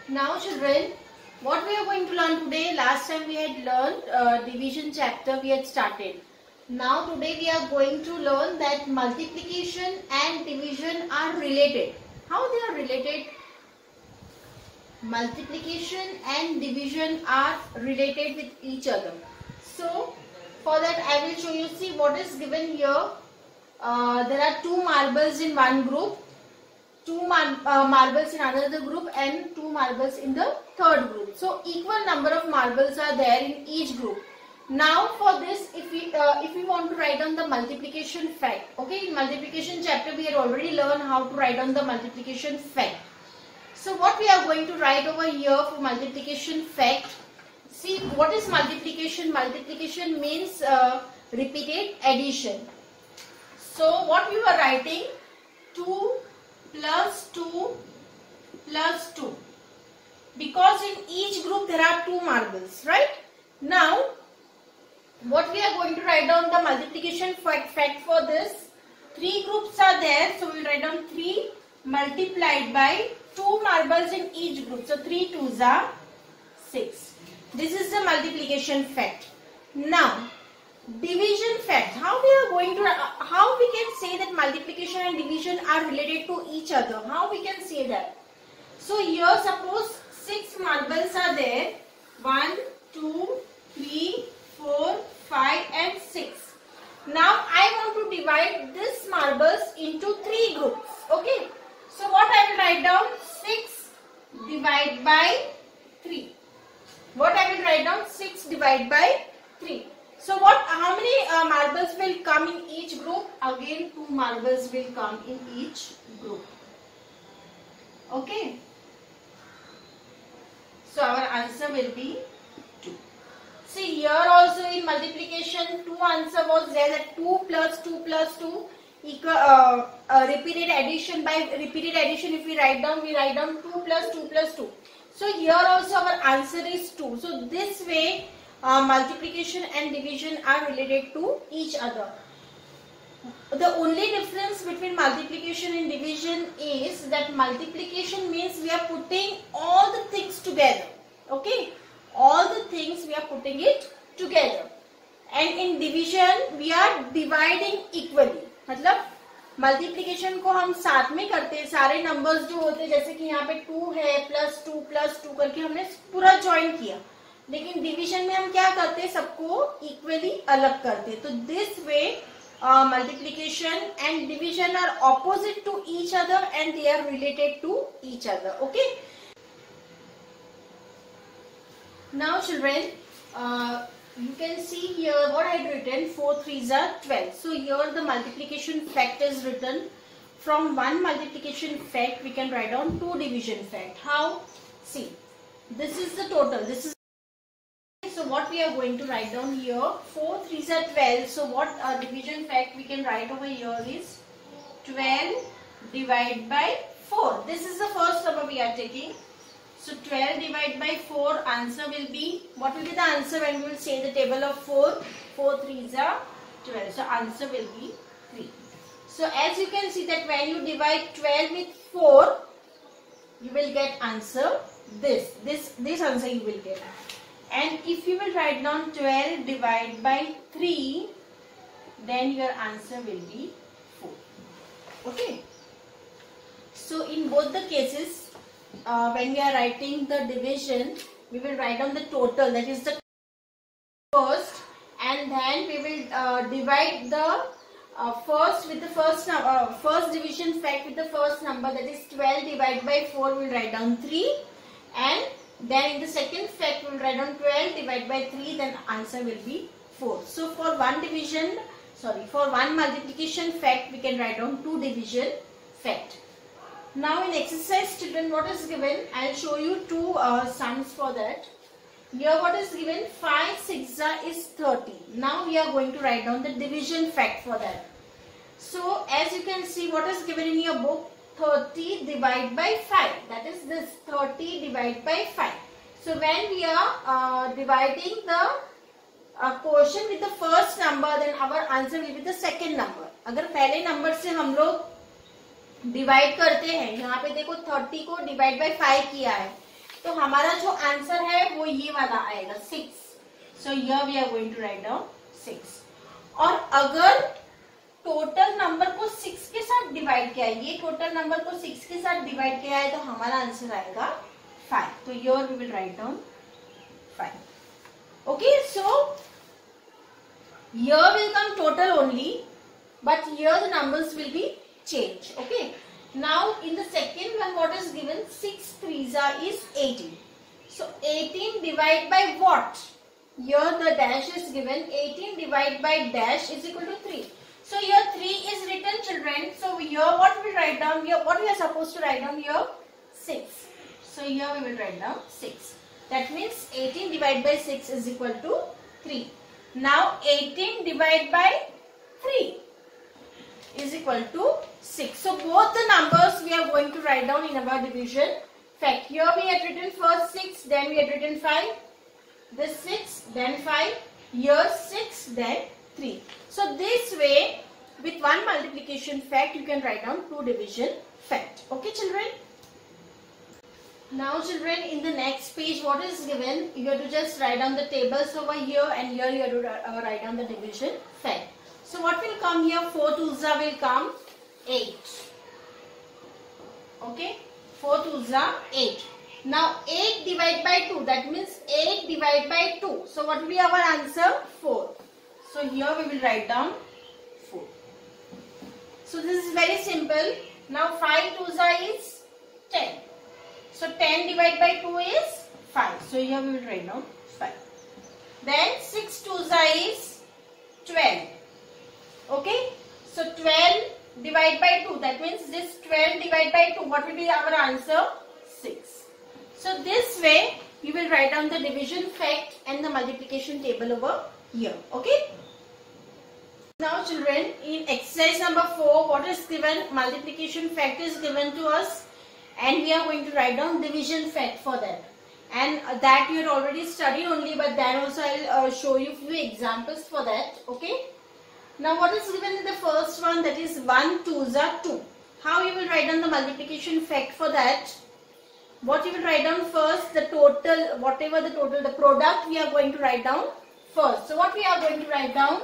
Now children, what we are going to learn today, last time we had learned division chapter we had started. Now today we are going to learn that multiplication and division are related. How they are related? Multiplication and division are related with each other. So for that I will show you, see what is given here. There are two marbles in one group, two marbles in another group and two marbles in the third group. So equal number of marbles are there in each group. Now for this, if we want to write down the multiplication fact, okay, in multiplication chapter we had already learned how to write down the multiplication fact. So what we are going to write over here for multiplication fact, see what is multiplication? Multiplication means repeated addition. So what we were writing, 2 plus 2 plus 2, because in each group there are two marbles, right? Now what we are going to write down the multiplication fact for this, three groups are there, so we will write down 3 multiplied by 2 marbles in each group, so 3 2s are 6. This is the multiplication fact. Now division fact, how we can say that multiplication and division are related to each other? How we can say that? So here suppose 6 marbles are there, 1 2 3 4 5 and 6. Now I want to divide this marbles into 3 groups. Okay, so what I will write down, 6 divided by 3. What I will write down, 6 divided by 3. So how many marbles will come in each group? Again 2 marbles will come in each group. Okay. So our answer will be 2. See here also in multiplication 2 answer was there, that 2 plus 2 plus 2 equal repeated addition. By repeated addition if we write down 2 plus 2 plus 2. So here also our answer is 2. So this way multiplication and division are related to each other. The only difference between multiplication and division is that multiplication means we are putting all the things together. Okay, all the things we are putting it together, and in division we are dividing equally. मतलब multiplication को हम साथ में करते हैं, सारे numbers जो होते हैं, जैसे कि यहाँ पे 2 है प्लस 2 करके हमने पूरा ज्वाइन किया, लेकिन डिवीजन में हम क्या करते हैं, सबको इक्वली अलग करते हैं. तो this way multiplication and division are opposite to each other and they are related to each other. Okay. Now children, you can see here what I had written, 4 3s are 12. So here the multiplication fact is written. From one multiplication fact we can write down 2 division fact. How? See, this is the total. This is, so what we are going to write down here, 4 3s are 12. So what division fact we can write over here is 12 divided by 4. This is the first number we are taking. So 12 divided by 4, answer will be, what will be the answer when we will say the table of 4? 4 3s are 12. So answer will be 3. So as you can see that when you divide 12 with 4, you will get answer this answer you will get. And if you will write down 12 divided by 3, then your answer will be 4. Okay. So in both the cases, when we are writing the division, we will write down the total, that is the first, and then we will divide the first with the first division fact with the first number, that is 12 divided by 4, we will write down 3, and then in the second fact we will write down 12 divided by 3, then answer will be 4. So for one multiplication fact we can write down 2 division fact. Now in exercise children, what is given, I will show you 2 sums for that. Here what is given, 5 6 is 30. Now we are going to write down the division fact for that. So as you can see what is given in your book, 30 divided by 5, that is this 30 divided by 5. So when we are dividing the quotient with the first number, then our answer will be the second number. अगर पहले number से हम लोग divide करते हैं, यहाँ पे देखो 30 को डिवाइड बाय 5 किया है, तो हमारा जो आंसर है वो ये वाला आएगा 6. So here we are going to write down 6. और अगर टोटल नंबर को 6 के साथ डिवाइड किया है, ये टोटल नंबर को 6 के साथ डिवाइड किया है, तो हमारा आंसर आएगा 5. तो here we will write down 5. Okay, so here will come total only, but here the numbers will be changed. Okay, now in the second one, what is given? 6 3s is 18. So 18 divided by what? Here the dash is given. 18 divided by dash is equal to 3. So here 3 is written, children. So here what we write down? Here what we are supposed to write down? Here 6. So here we will write down 6. That means 18 divided by 6 is equal to 3. Now 18 divided by 3 is equal to 6. So both the numbers we are going to write down in our division fact. Here we had written first 6, then we had written 5. This 6, then 5. Here 6, then 3. So this way, with one multiplication fact, you can write down two division fact. Okay, children? Now children, in the next page, what is given? You have to just write down the tables over here, and here you have to write down the division fact. So what will come here? 4 2s will come 8. Okay, 4 2s 8. Now 8 divided by 2, that means 8 divided by 2. So what will be our answer? 4. So here we will write down 4. So this is very simple. Now 5 2s is 10. So 10 divided by 2 is 5. So here we will write down 5. Then 6 2s is 12. Okay. So 12 divided by 2. That means this 12 divided by 2. What will be our answer? 6. So this way you will write down the division fact and the multiplication table over here. Okay. Now children, in exercise number 4, what is given? Multiplication fact is given to us. And we are going to write down division fact for that. And that you had already studied only, but then also I'll show you few examples for that. Okay. Now what is given in the first one? That is 1 2s 2. How you will write down the multiplication fact for that? What you will write down first? The total, whatever the total, the product we are going to write down first. So what we are going to write down?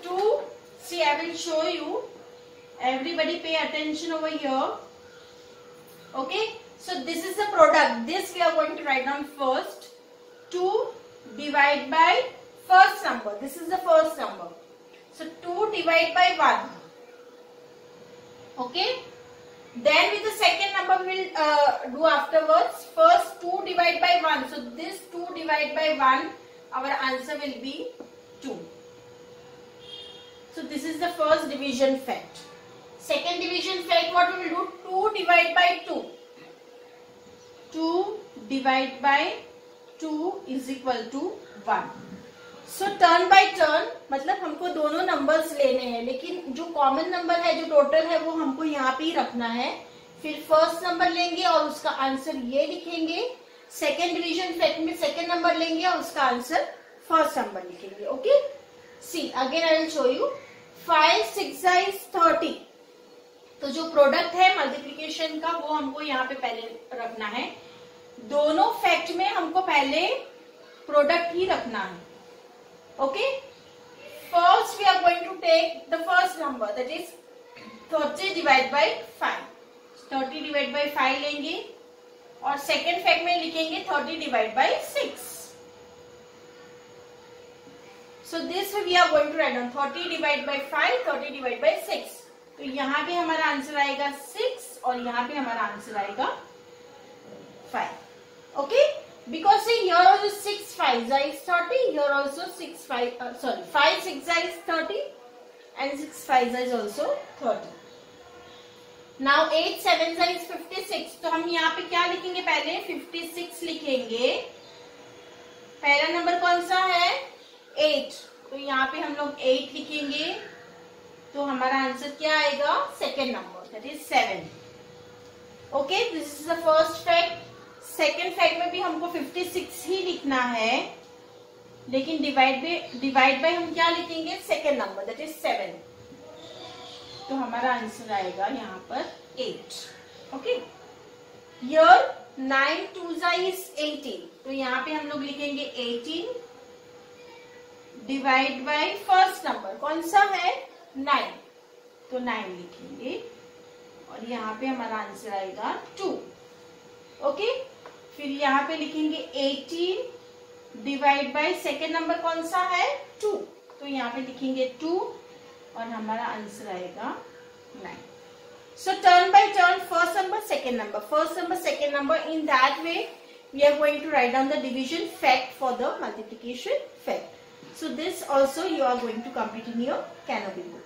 2. See, I will show you. Everybody pay attention over here. Okay, so this is the product. This we are going to write down first. 2 divided by first number. This is the first number. So 2 divided by 1. Okay. Then with the second number we will do afterwards. First 2 divided by 1. So this 2 divided by 1. Our answer will be 2. So this is the first division fact. Second division fact, what we will do? 2 divided by 2. 2 divided by 2 is equal to 1. So turn by turn, मतलब हमको दोनों numbers लेने हैं, लेकिन जो common number है, जो total है, वो हमको यहाँ पे ही रखना है. फिर फर्स्ट नंबर लेंगे और उसका आंसर ये लिखेंगे. सेकेंड डिविजन फैक्ट में सेकेंड नंबर लेंगे और उसका आंसर फर्स्ट नंबर लिखेंगे. Okay, see again I will show you. 5 6 is 30. तो जो प्रोडक्ट है मल्टीप्लिकेशन का, वो हमको यहाँ पे पहले रखना है. दोनों फैक्ट में हमको पहले प्रोडक्ट ही रखना है. Okay, first we are going to take the first number, that is 30 divide by 5. 30 divide by 5 लेंगे और सेकेंड फैक्ट में लिखेंगे 30 divide by 6. So this we are going to write down 30 divided by 5, 30 divided by 6. तो यहाँ पे हमारा answer आएगा 6 और यहाँ पे हमारा आंसर आएगा 5. Okay? Because see here also 6 5 is 30. Here also 5 6 is 30 and 6 5 is also 30. Now 8 7 is 56. तो हम यहाँ पे क्या लिखेंगे? पहले 56 लिखेंगे. पहला नंबर कौन सा है? 8. तो यहाँ पे हम लोग 8 लिखेंगे. तो हमारा आंसर क्या आएगा? Second number, that is 7. Okay, this is the first fact. Second fact में भी हमको 56 ही लिखना है, लेकिन डिवाइड बाय हम क्या लिखेंगे? Second number, that is 7. तो हमारा आंसर आएगा यहाँ पर 8. ओके, हियर 9 2 is 18, तो यहाँ पे हम लोग लिखेंगे 18 डिवाइड बाय फर्स्ट नंबर कौन सा है 9, तो 9 लिखेंगे और यहाँ पे हमारा आंसर आएगा 2। ओके, फिर यहाँ पे लिखेंगे 18 डिवाइड बाय सेकेंड नंबर कौन सा है 2, तो यहाँ पे लिखेंगे 2 और हमारा आंसर आएगा 9। So turn by turn, first number, second number, first number, second number. In that way, we are going to write down the division fact for the multiplication fact. So this also you are going to complete in your Canopy book.